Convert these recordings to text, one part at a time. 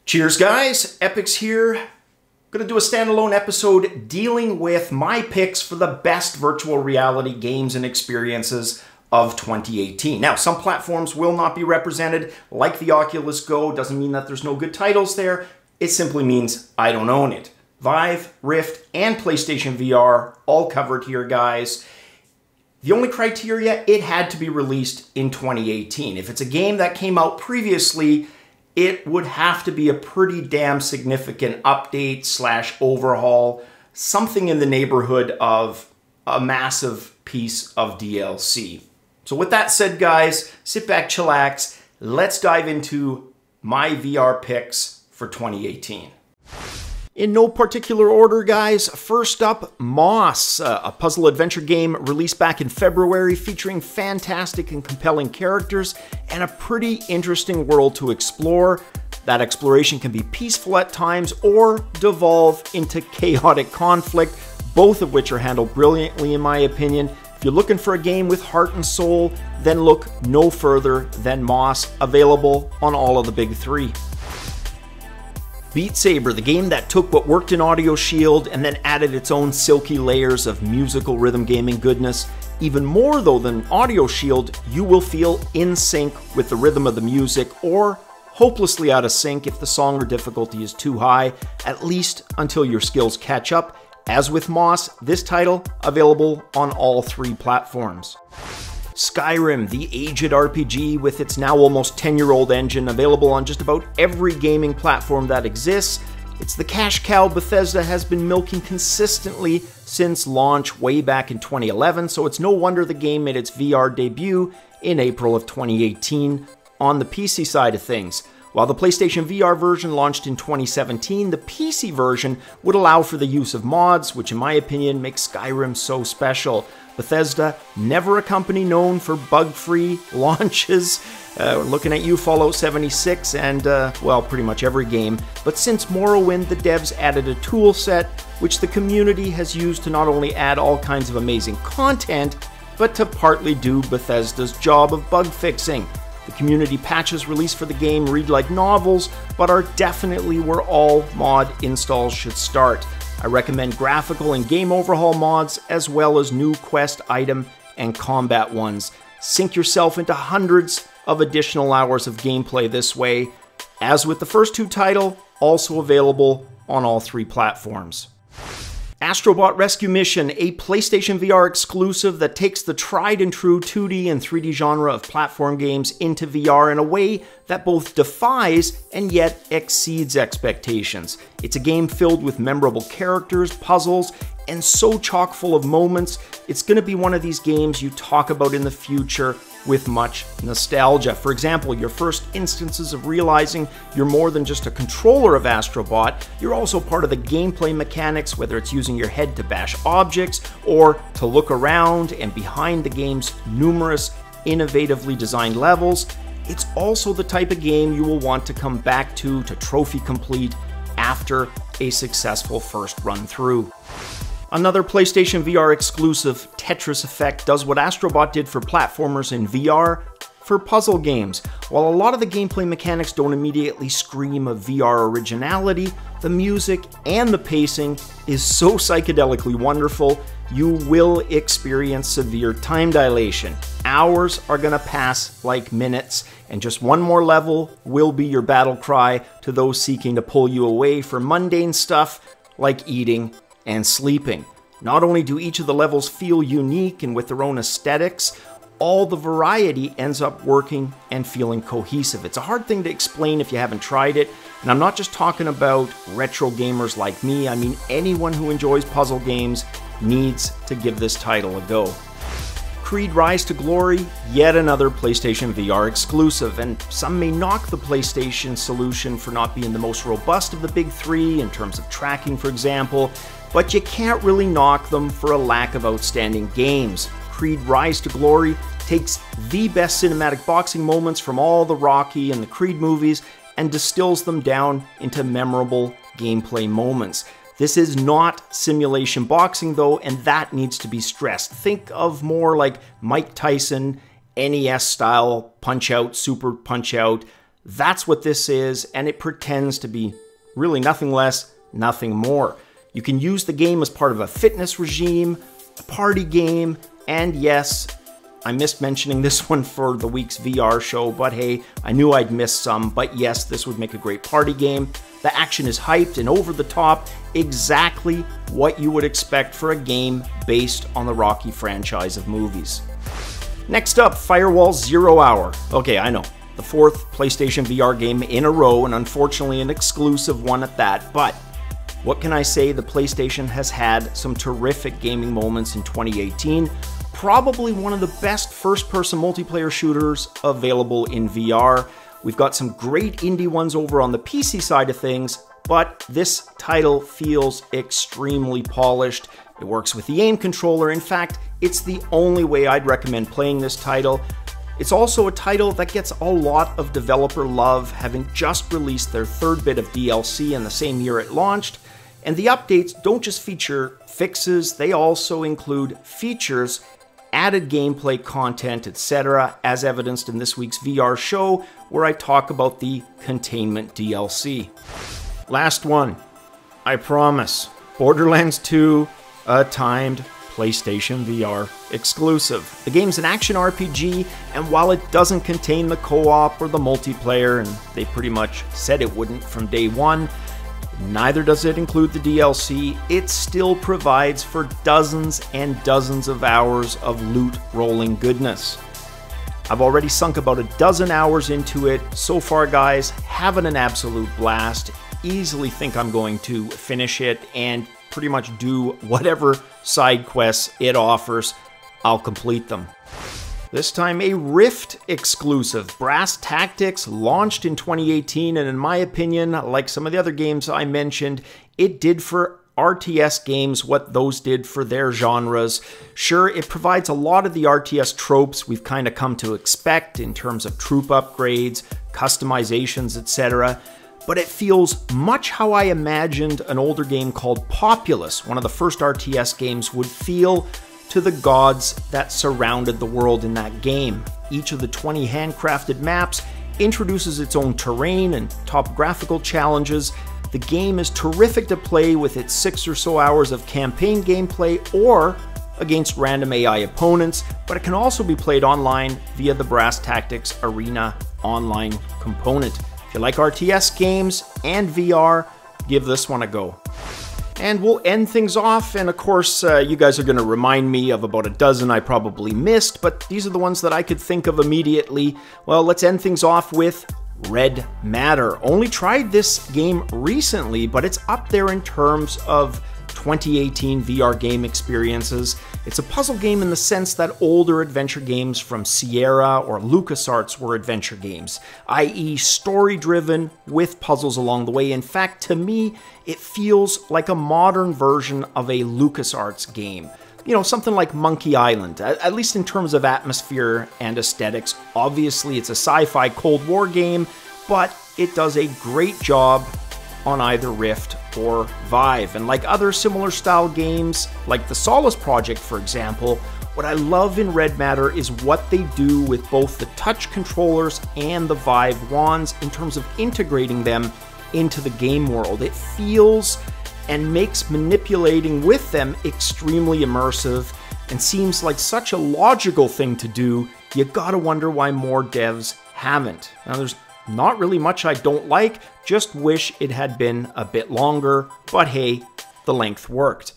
Cheers guys, Epyx here. Gonna do a standalone episode dealing with my picks for the best virtual reality games and experiences of 2018. Now, some platforms will not be represented, like the Oculus Go. Doesn't mean that there's no good titles there. It simply means I don't own it. Vive, Rift, and PlayStation VR, all covered here, guys. The only criteria, it had to be released in 2018. If it's a game that came out previously, it would have to be a pretty damn significant update / overhaul, something in the neighborhood of a massive piece of DLC. So with that said, guys, sit back, chillax. Let's dive into my VR picks for 2018. In no particular order, guys, first up, Moss, a puzzle adventure game released back in February featuring fantastic and compelling characters and a pretty interesting world to explore. That exploration can be peaceful at times or devolve into chaotic conflict, both of which are handled brilliantly in my opinion. If you're looking for a game with heart and soul, then look no further than Moss, available on all of the big three. Beat Saber, the game that took what worked in Audio Shield and then added its own silky layers of musical rhythm gaming goodness. Even more though than Audio Shield, you will feel in sync with the rhythm of the music, or hopelessly out of sync if the song or difficulty is too high, at least until your skills catch up. As with Moss, this title available on all three platforms. Skyrim, the aged RPG with its now almost 10-year-old engine, available on just about every gaming platform that exists. It's the cash cow Bethesda has been milking consistently since launch way back in 2011, so it's no wonder the game made its VR debut in April of 2018 on the PC side of things. While the PlayStation VR version launched in 2017, the PC version would allow for the use of mods, which in my opinion makes Skyrim so special. Bethesda, never a company known for bug-free launches. Looking at you, Fallout 76, and, well, pretty much every game. But since Morrowind, the devs added a tool set, which the community has used to not only add all kinds of amazing content, but to partly do Bethesda's job of bug fixing. The community patches released for the game read like novels, but are definitely where all mod installs should start. I recommend graphical and game overhaul mods, as well as new quest item and combat ones. Sink yourself into hundreds of additional hours of gameplay this way. As with the first two titles, also available on all three platforms. Astrobot Rescue Mission, a PlayStation VR exclusive that takes the tried and true 2D and 3D genre of platform games into VR in a way that both defies and yet exceeds expectations. It's a game filled with memorable characters, puzzles, and so chock full of moments. It's going to be one of these games you talk about in the future with much nostalgia. For example, your first instances of realizing you're more than just a controller of Astrobot, you're also part of the gameplay mechanics, whether it's using your head to bash objects or to look around and behind the game's numerous innovatively designed levels. It's also the type of game you will want to come back to trophy complete after a successful first run through. Another PlayStation VR exclusive, Tetris Effect, does what Astrobot did for platformers in VR for puzzle games. While a lot of the gameplay mechanics don't immediately scream of VR originality, the music and the pacing is so psychedelically wonderful, you will experience severe time dilation. Hours are gonna pass like minutes, and just one more level will be your battle cry to those seeking to pull you away from mundane stuff like eating and sleeping. Not only do each of the levels feel unique and with their own aesthetics, all the variety ends up working and feeling cohesive. It's a hard thing to explain if you haven't tried it, and I'm not just talking about retro gamers like me. I mean anyone who enjoys puzzle games needs to give this title a go. Creed Rise to Glory, yet another PlayStation VR exclusive, and some may knock the PlayStation solution for not being the most robust of the big three in terms of tracking, for example, but you can't really knock them for a lack of outstanding games. Creed Rise to Glory takes the best cinematic boxing moments from all the Rocky and the Creed movies and distills them down into memorable gameplay moments. This is not simulation boxing though, and that needs to be stressed. Think of more like Mike Tyson, NES style Punch-Out, Super Punch-Out. That's what this is, and it pretends to be really nothing less, nothing more. You can use the game as part of a fitness regime, a party game, and yes, I missed mentioning this one for the week's VR show, but hey, I knew I'd missed some, but yes, this would make a great party game. The action is hyped and over the top, exactly what you would expect for a game based on the Rocky franchise of movies. Next up, Firewall Zero Hour. Okay, I know, the fourth PlayStation VR game in a row, and unfortunately an exclusive one at that, but what can I say? The PlayStation has had some terrific gaming moments in 2018. Probably one of the best first-person multiplayer shooters available in VR. We've got some great indie ones over on the PC side of things, but this title feels extremely polished. It works with the aim controller. In fact, it's the only way I'd recommend playing this title. It's also a title that gets a lot of developer love, having just released their third bit of DLC in the same year it launched. And the updates don't just feature fixes, they also include features, added gameplay content, etc., as evidenced in this week's VR show, where I talk about the Containment DLC. Last one, I promise, Borderlands 2, a timed PlayStation VR exclusive. The game's an action RPG, and while it doesn't contain the co-op or the multiplayer, and they pretty much said it wouldn't from day one, neither does it include the DLC, it still provides for dozens and dozens of hours of loot rolling goodness. I've already sunk about a dozen hours into it so far, guys, having an absolute blast. Easily think I'm going to finish it and pretty much do whatever side quests it offers. I'll complete them. This time a Rift exclusive. Brass Tactics launched in 2018, and in my opinion, like some of the other games I mentioned, it did for RTS games what those did for their genres. Sure, it provides a lot of the RTS tropes we've kind of come to expect in terms of troop upgrades, customizations, etc., but it feels much how I imagined an older game called Populous, one of the first RTS games, would feel to the gods that surrounded the world in that game. Each of the 20 handcrafted maps introduces its own terrain and topographical challenges. The game is terrific to play with its 6 or so hours of campaign gameplay or against random AI opponents, but it can also be played online via the Brass Tactics Arena online component. If you like RTS games and VR, give this one a go. And we'll end things off, and of course, you guys are going to remind me of about a dozen I probably missed, but these are the ones that I could think of immediately. Well, let's end things off with Red Matter. Only tried this game recently, but it's up there in terms of 2018 VR game experiences. It's a puzzle game in the sense that older adventure games from Sierra or LucasArts were adventure games, i.e. story-driven with puzzles along the way. In fact, to me, it feels like a modern version of a LucasArts game. You know, something like Monkey Island, at least in terms of atmosphere and aesthetics. Obviously, it's a sci-fi Cold War game, but it does a great job on either Rift or Vive. And like other similar style games, like the Solace Project, for example, what I love in Red Matter is what they do with both the touch controllers and the Vive wands in terms of integrating them into the game world. It feels and makes manipulating with them extremely immersive and seems like such a logical thing to do. You gotta wonder why more devs haven't. Now, there's not really much I don't like, just wish it had been a bit longer, but hey, the length worked.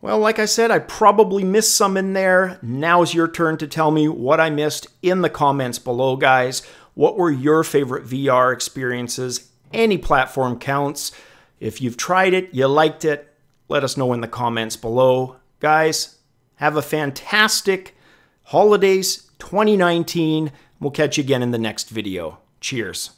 Well, like I said, I probably missed some in there. Now's your turn to tell me what I missed in the comments below, guys. What were your favorite VR experiences? Any platform counts. If you've tried it, you liked it, let us know in the comments below. Guys, have a fantastic holidays 2019. We'll catch you again in the next video. Cheers.